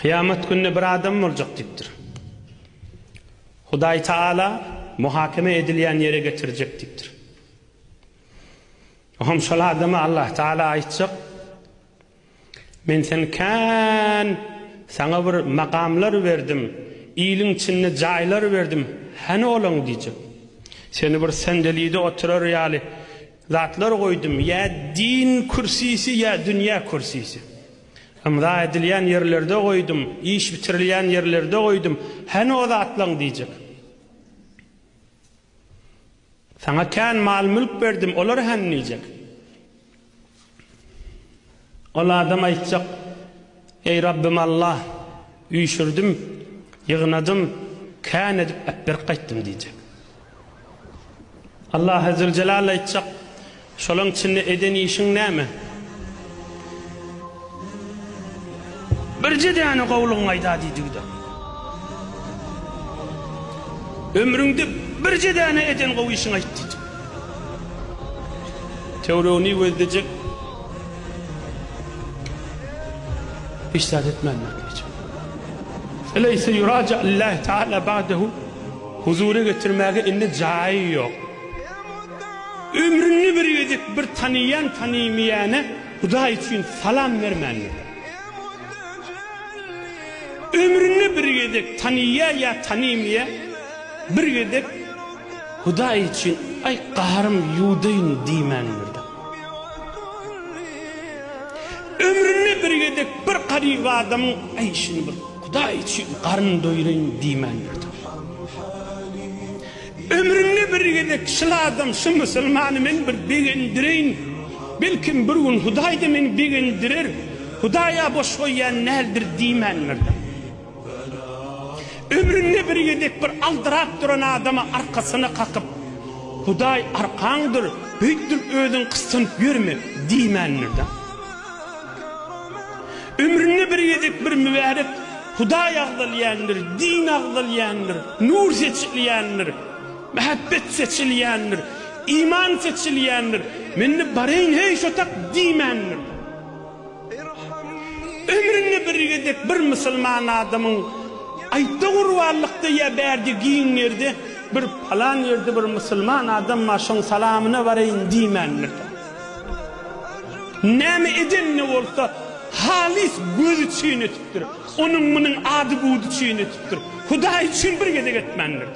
Kıyamet gününe bir adam olacak diptir. Huday Teala muhakeme edilen yere getirecek diptir. Ohum şol adama Allah Teala aytacak, men sen kan sana bir makamlar verdim, iyiliğin içinde caylar verdim, hani olan diyecek. Seni bir sendelide oturur yali zatlar koydum, ya din kürsisi ya dünya kürsisi. Amza edilen yerlerde koydum, iş bitirilen yerlerde koydum, hani o zatlan diyecek. Sana kan mal mülk verdim, olar hani diyecek. Ola adam aytacak, ey Rabbim Allah, uyuşurdum, yığnadım, kan edip bir qaytdım diyecek. Allah Azze ve Celle aytacak, şolun içinde eden işin näme? Bir tane qawlun ayda diydi da. Ömründe bir tane eden qawl işin ayt diydi. Teoroni öldecek. İştahat etmenler diyecek. Eleyse yuraca Allah Teala ba'dehu huzura getirmeye indi caiz yok. Ömrünü bir yedik bir tanıyan tanımayana Huda için salam vermenler. Ömrünü bir yedik tanıya ya tanımaya bir yedik Huda için ay qahrım yudayın dimenler. Ömrünü bir yedik bir qarib adamın ay şimdi bir Huda için qarın doyurayım dimenler. Ömrünü bir yedik şıl adam şu musulmanı men bir begindireyin. Belkim bir gün Huday'da men begindirir. Hudaya boş koyan neldir dimenler. Ömrünü bir yedik bir aldırak duran adama arkasını kakıp Huday arkandır, büyüktür ödün kıstınıp yürüme dimenler. Ömrünü bir yedik bir mübarek Huday ağlayandır, din ağlayandır, nur seçiliyandır, mehabbet seçiliyandır, iman seçiliyandır. Menne barayın hey şotak dimendir. Ömrünü bir yedik bir Müslüman adamın ayda urvallıkta ya berdi giyinlerdi, bir falan yerde bir Müslüman adam maşın salamına varayın dimendir. Näme eden ne olsa halis gözü çiğnetiptir. Onun bunun adı budu çiğnetiptir. Huda için bir gede etmendir.